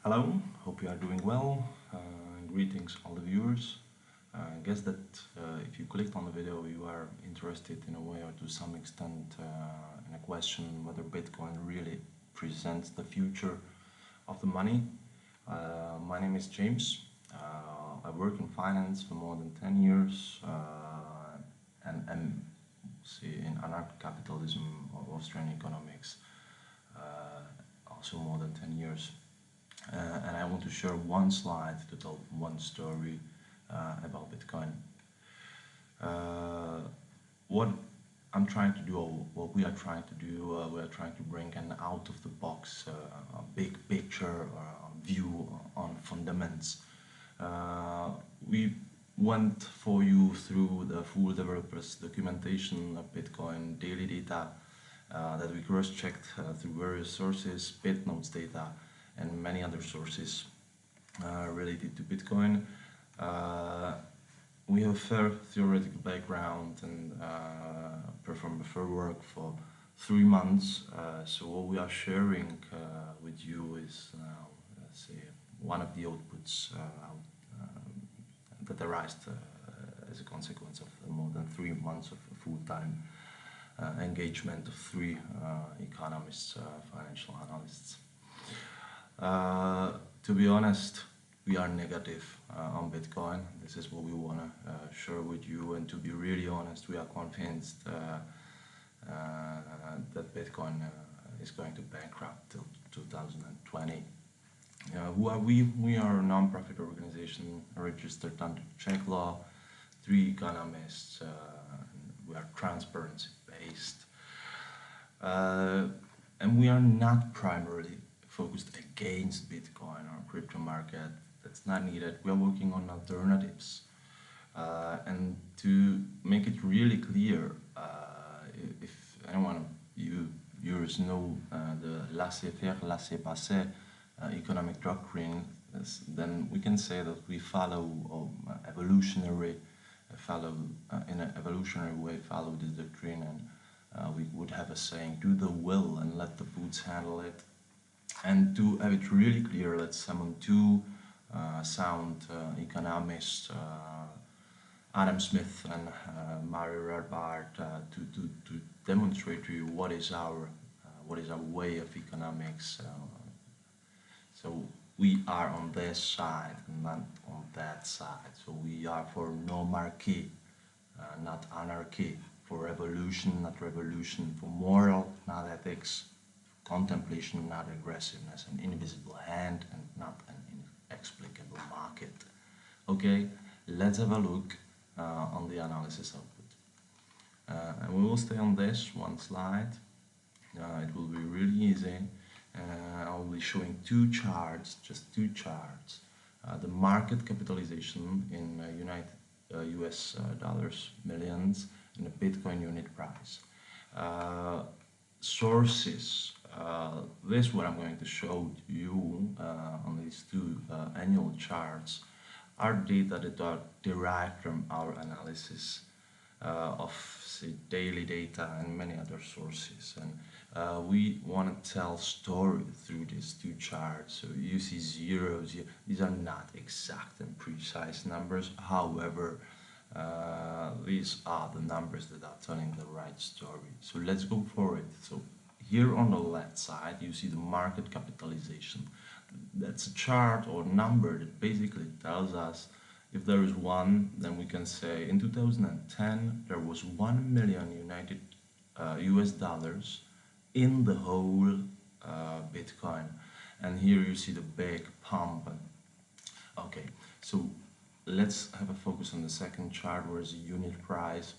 Hello, hope you are doing well. Greetings all the viewers. I guess that if you clicked on the video, you are interested in a way or to some extent in a question whether Bitcoin really presents the future of the money. My name is James. I work in finance for more than 10 years and in Anarcho-capitalism or Austrian economics also more than 10 years. And I want to share one slide to tell one story about Bitcoin. What I'm trying to do, or what we are trying to do, we are trying to bring an out-of-the-box, a big picture view on fundamentals. We went for you through the full developers documentation of Bitcoin, daily data that we cross-checked through various sources, BitNotes data, and many other sources related to Bitcoin. We have a fair theoretical background and performed the fair work for 3 months. So what we are sharing with you is, let's say, one of the outputs that arised as a consequence of more than 3 months of full-time engagement of 3 economists, financial analysts. To be honest, we are negative on Bitcoin. This is what we want to share with you, and to be really honest, we are convinced that Bitcoin is going to bankrupt till 2020. Who are we? We are a non-profit organization registered under Czech law, 3 economists. We are transparency-based, and we are not primarily focused against Bitcoin or crypto market. That's not needed. We are working on alternatives. And to make it really clear, if anyone of you viewers know the laissez-faire, laissez-passer economic doctrine, then we can say that we follow in an evolutionary way, follow this doctrine, and we would have a saying, do the will and let the boots handle it. And to have it really clear, let's summon 2 sound economists, Adam Smith and Mario Rothbard, to demonstrate to you what is our way of economics. So we are on this side, not on that side. So we are for no-marchy, not anarchy, for revolution, not revolution, for moral, not ethics, contemplation, not aggressiveness, an invisible hand, and not an inexplicable market. Okay, let's have a look on the analysis output. And we will stay on this one slide. It will be really easy. I will be showing 2 charts, just 2 charts. The market capitalization in US dollars, millions, and the Bitcoin unit price. Sources. This is what I'm going to show you on these 2 annual charts are data that are derived from our analysis of, say, daily data and many other sources. And we want to tell story through these 2 charts. So you see zeros here. These are not exact and precise numbers. However, these are the numbers that are telling the right story. So let's go for it. So here on the left side, you see the market capitalization. That's a chart or number that basically tells us if there is 1, then we can say in 2010 there was 1 million US dollars in the whole Bitcoin. And here you see the big pump. Okay, so let's have a focus on the second chart, where is the unit price.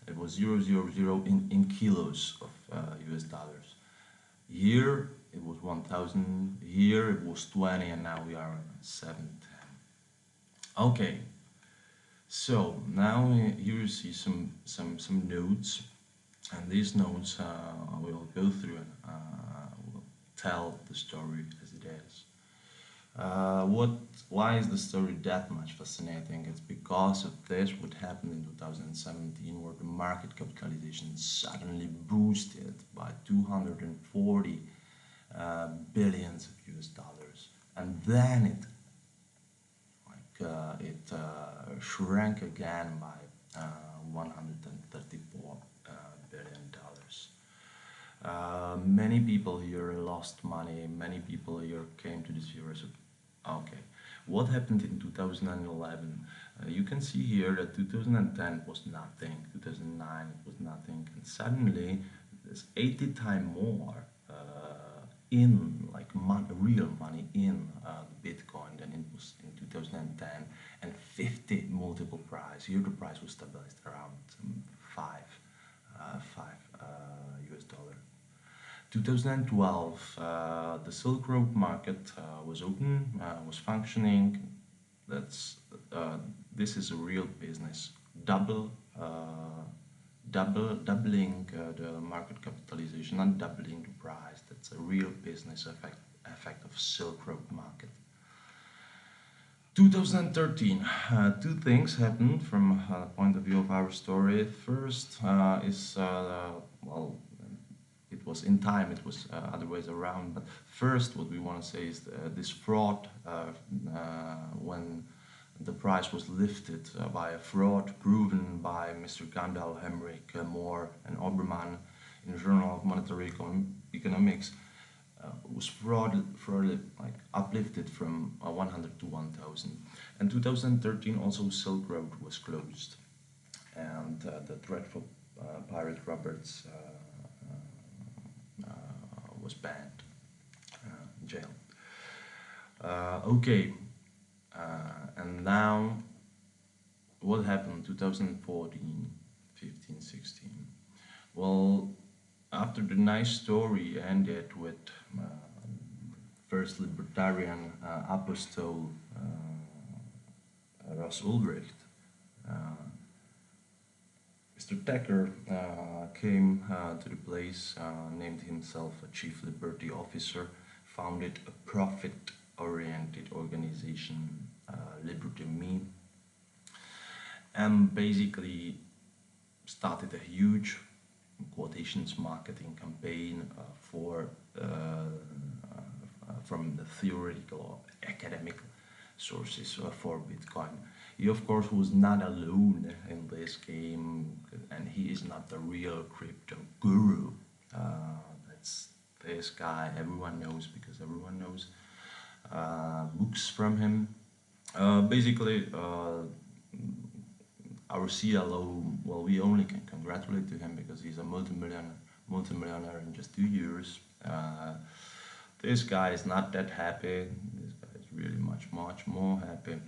It was 000 in kilos of US dollars. Here it was 1,000, here it was 20, and now we are at 710. Okay, so now here you see some notes, and these notes I will go through and will tell the story as it is. Why is the story that much fascinating? It's because of this, what happened in 2017, where the market capitalization suddenly boosted by 240 billions of US dollars. and then it shrank again by 134 billion dollars. Many people here lost money. Many people here came to this view. Okay, what happened in 2011? You can see here that 2010 was nothing, 2009 it was nothing, and suddenly there's 80 times more in like real money in Bitcoin than it was in 2010, and 50 multiple price. Here the price was stabilized around five US dollar. 2012, the Silk Road market was open, was functioning. That's this is a real business. Doubling the market capitalization and doubling the price. That's a real business effect of Silk Road market. 2013, two things happened from the point of view of our story. First is well, it was in time, it was other ways around. But first, what we want to say is this fraud when the price was lifted by a fraud proven by Mr. Gandalf, Hemrick, Moore, and Obermann in the Journal of Monetary Economics. Was fraudulently like uplifted from 100 to 1000. And 2013 also Silk Road was closed, and the dreadful pirate Roberts was banned, jailed. Okay, and now what happened 2014, 15, 16? Well, after the nice story ended with first libertarian apostle Ross Ulbricht, Mr. Tecker came to the place, named himself a chief liberty officer, founded a profit-oriented organization, Liberty Me, and basically started a huge quotations marketing campaign from the theoretical or academic sources for Bitcoin. He of course was not alone in this game, and he is not the real crypto guru. That's this guy everyone knows, because everyone knows books from him. Basically our CLO, well, we only can congratulate to him because he's a multimillionaire in just 2 years. This guy is not that happy. This guy is really much more happy.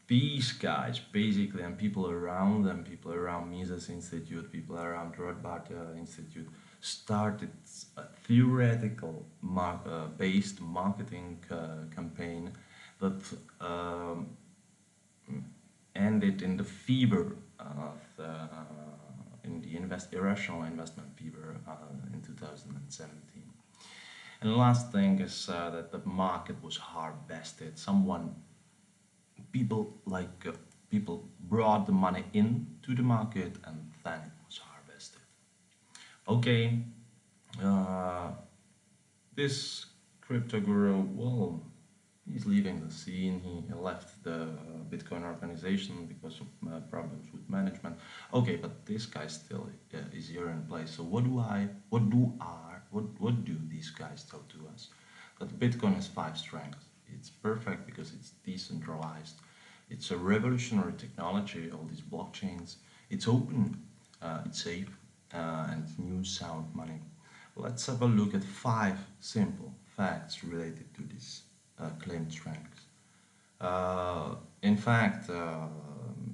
These guys basically, and people around them, people around Mises Institute, people around Rothbard Institute, started a theoretical based marketing campaign that ended in the fever of in the irrational investment fever in 2017. And the last thing is that the market was harvested. People brought the money into the market, and then it was harvested. Okay, this crypto guru, well, he's leaving the scene. He left the Bitcoin organization because of problems with management. Okay, but this guy still is here in place. So what do these guys tell to us? That Bitcoin has 5 strengths. It's perfect because it's decentralized. It's a revolutionary technology, all these blockchains. It's open, it's safe, and new sound money. Let's have a look at 5 simple facts related to this claimed strengths. In fact,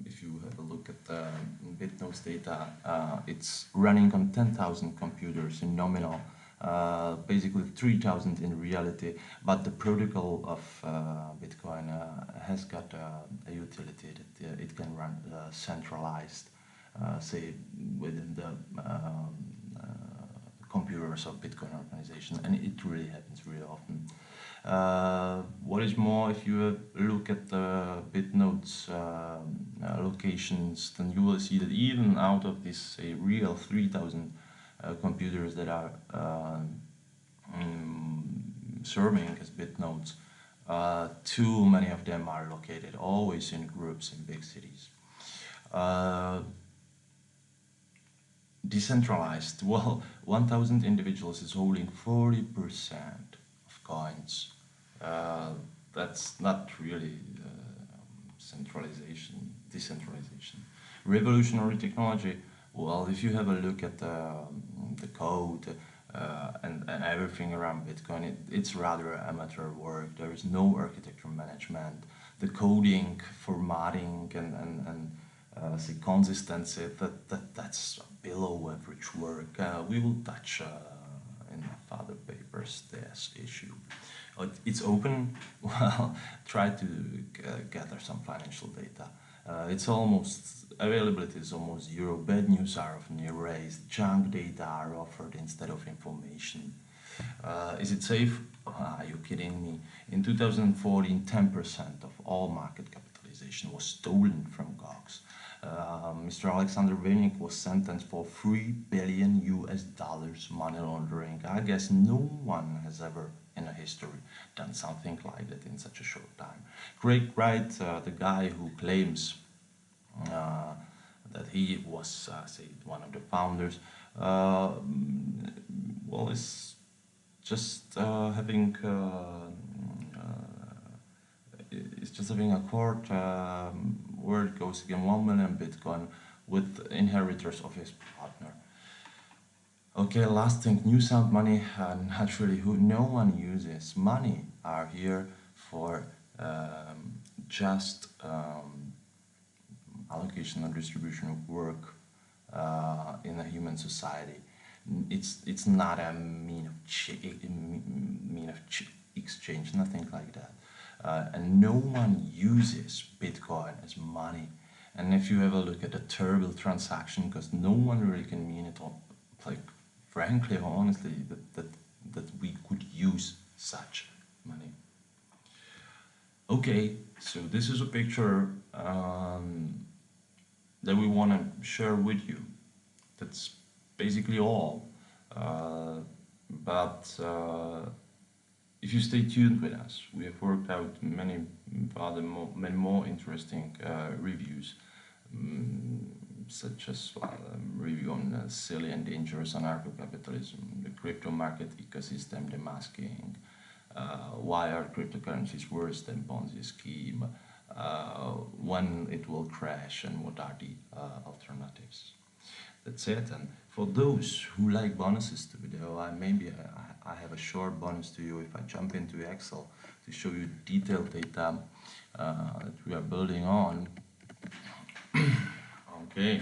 if you have a look at the BitNode's data, it's running on 10,000 computers in nominal, basically 3,000 in reality, but the protocol of Bitcoin has got a utility that it can run centralized, say within the computers of Bitcoin organization, and it really happens really often. What is more, if you look at the BitNode's locations, then you will see that even out of this, say, real 3,000 computers that are serving as bit nodes, too many of them are located always in groups in big cities. Uh, Decentralized, well, 1,000 individuals is holding 40% of coins. Uh, that's not really decentralization. Revolutionary technology, well, if you have a look at the code and everything around Bitcoin, it's rather amateur work. There is no architecture management. The coding, formatting, and the consistency, that's below average work. We will touch in further papers this issue. It's open. Well, try to gather some financial data. It's almost availability is almost zero. Bad news are often erased. Junk data are offered instead of information. Is it safe? Are you kidding me? In 2014, 10% of all market capitalization was stolen from GOGs. Mr. Alexander Vinick was sentenced for $3 billion money laundering. I guess no one has ever in a history done something like that in such a short time. Craig Wright, the guy who claims that he was, say, one of the founders, well, is just having it's just having a court where it goes again 1 million Bitcoin with inheritors of his partner. Okay, last thing, new sound money, naturally, who no one uses. Money are here for just allocation and distribution of work in a human society. It's not a mean of exchange, nothing like that. And no one uses Bitcoin as money. And if you ever look at a terrible transaction, because no one really can mean it all, like frankly, honestly, that we could use such money. Okay, so this is a picture that we want to share with you. That's basically all. But if you stay tuned with us, we have worked out many more interesting reviews, such as review on silly and dangerous anarcho-capitalism, the crypto market ecosystem demasking, why are cryptocurrencies worse than Ponzi scheme, when it will crash, and what are the alternatives. That's it. And for those who like bonuses to video, I have a short bonus to you if I jump into Excel to show you detailed data that we are building on. Okay.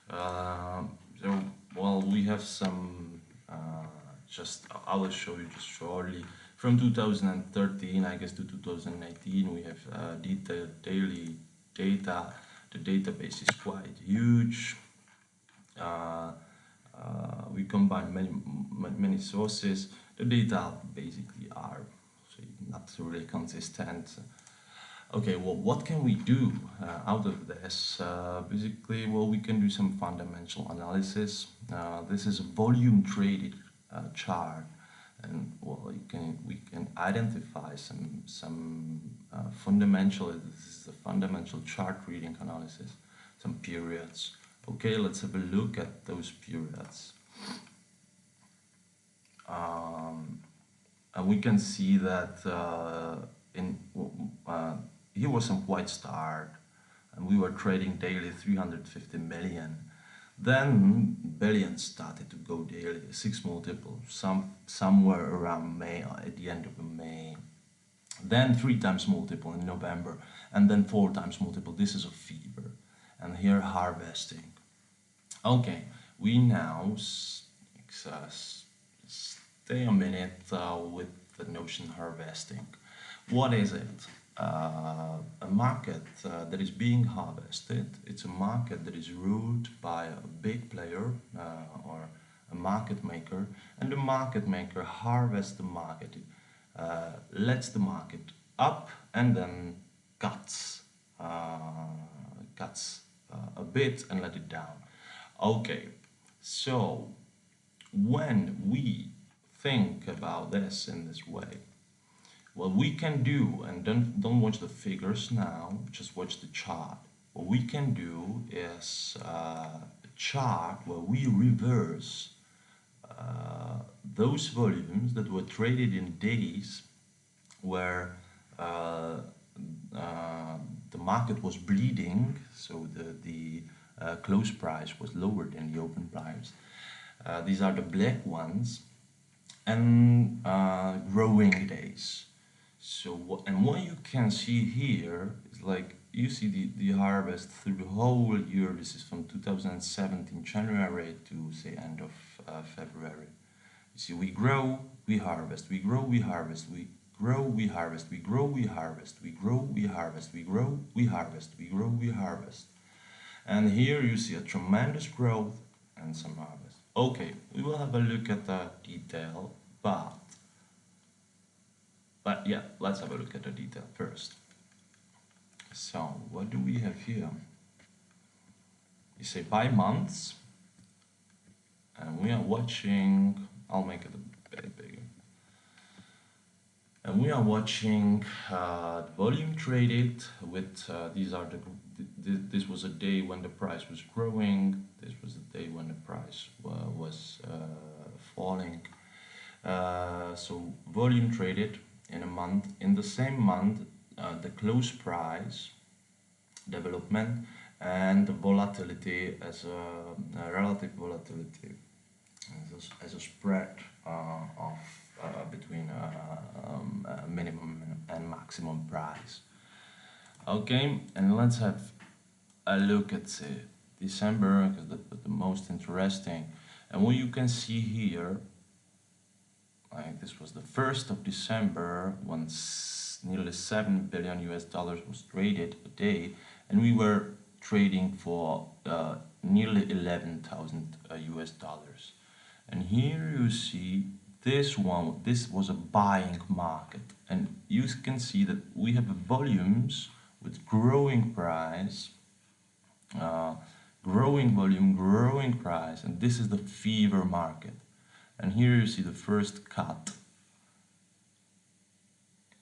So, well, we have some, I will show you just shortly. From 2013, I guess, to 2019, we have detailed daily data. The database is quite huge. We combine many sources. The data basically are not really consistent. Okay, well, what can we do out of this? Basically, well, we can do some fundamental analysis. This is a volume traded chart, and well, we can identify some fundamental. This is a fundamental chart reading analysis, some periods. Okay, let's have a look at those periods. And we can see that here was some quite start, and we were trading daily 350 million. Then billions started to go daily, 6 multiple, somewhere around May, at the end of May. Then 3 times multiple in November, and then 4 times multiple. This is a fever, and here harvesting. Okay, we now stay a minute with the notion harvesting. What is it? A market that is being harvested. It's a market that is ruled by a big player or a market maker, and the market maker harvests the market, lets the market up, and then cuts a bit and let it down. Okay, so when we think about this in this way? What we can do, and don't watch the figures now, just watch the chart. What we can do is a chart where we reverse those volumes that were traded in days where uh, the market was bleeding, so the close price was lower than the open price. These are the black ones, and growing days. So what you can see here is like you see the harvest through the whole year. This is from 2017 January to say end of February. You see, we grow, we harvest, we grow, we harvest, we grow, we harvest, we grow, we harvest, we grow, we harvest, we grow, we harvest, we grow, we harvest. And here you see a tremendous growth and some harvest. Okay, we will have a look at the detail, but yeah, let's have a look at the detail first. So what do we have here? You say by months, and we are watching, I'll make it a bit bigger. And we are watching volume traded with, these are this was a day when the price was growing, this was a day when the price was falling. So volume traded in a month. In the same month, the close price development and the volatility as a relative volatility as a spread of between minimum and maximum price. Okay, and let's have a look at December, because that's the most interesting. And what you can see here, like this was the 1st of December when nearly 7 billion US dollars was traded a day, and we were trading for nearly 11,000 US dollars. And here you see this was a buying market, and you can see that we have volumes with growing price, growing volume, growing price, and this is the fever market. And here you see the first cut,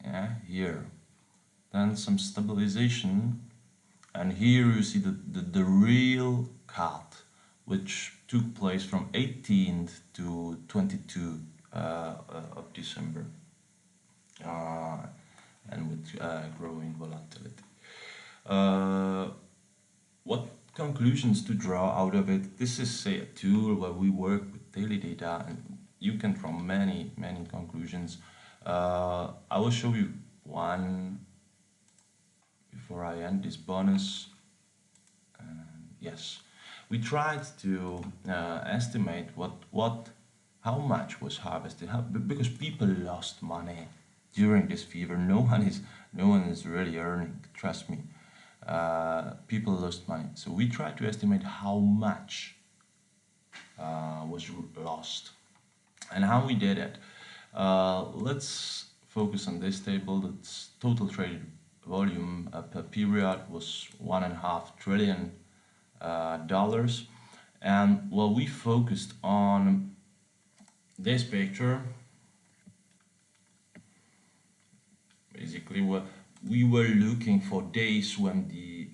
yeah, here, then some stabilization, and here you see the real cut, which took place from 18th to 22 of December, and with growing volatility. What conclusions to draw out of it? This is, say, a tool where we work with daily data, and you can draw many conclusions. I will show you one before I end this bonus. Yes, we tried to estimate how much was harvested, because people lost money during this fever. No one is really earning, trust me. People lost money, so we tried to estimate how much was lost and how we did it. Let's focus on this table. That's total traded volume per period was $1.5 trillion, and well, we focused on this picture. Basically, we were looking for days when the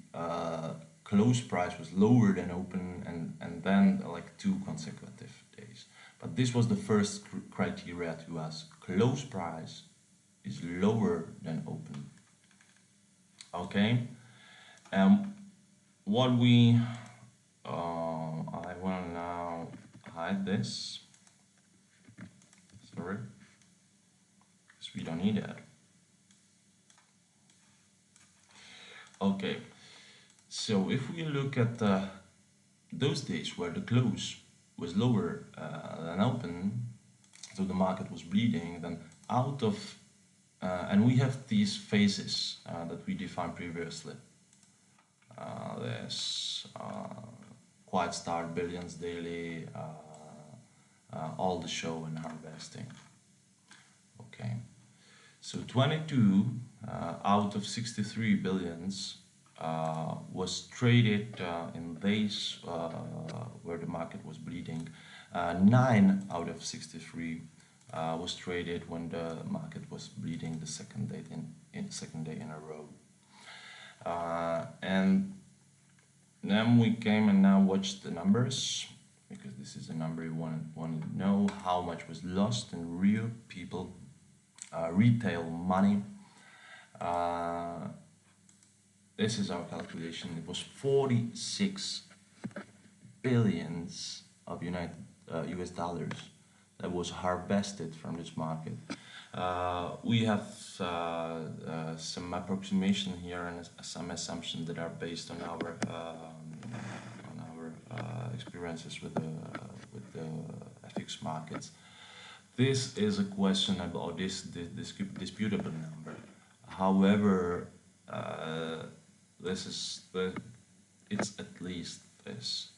close price was lower than open, and then like 2 consecutive days. But this was the first criteria to us. Close price is lower than open. Okay, what we I want to now hide this. Sorry, because we don't need it. Okay, so if we look at those days where the close was lower than open, so the market was bleeding, then out of and we have these phases that we defined previously. There's Quiet Start, Billions Daily, All the Show, and Harvesting. Okay, so 22 out of 63 billions was traded in days where the market was bleeding. 9 out of 63 was traded when the market was bleeding the second day in a row. And then we came and now watched the numbers, because this is a number you want to know how much was lost in real people, retail money. Uh, this is our calculation. It was 46 billions of US dollars that was harvested from this market. We have some approximation here and some assumptions that are based on our experiences with the FX markets. This is a question about this disputable number. However, this is it's at least this,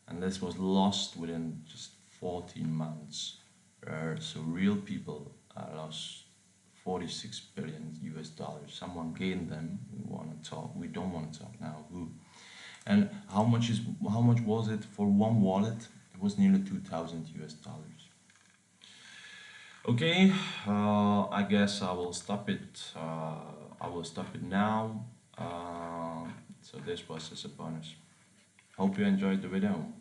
and this was lost within just 14 months. So real people lost 46 billion US dollars. Someone gained them. We want to talk. We don't want to talk now. Who? And how much was it for one wallet? It was nearly 2,000 US dollars. Okay, I guess I will stop it. I will stop it now. So this was as a bonus. Hope you enjoyed the video.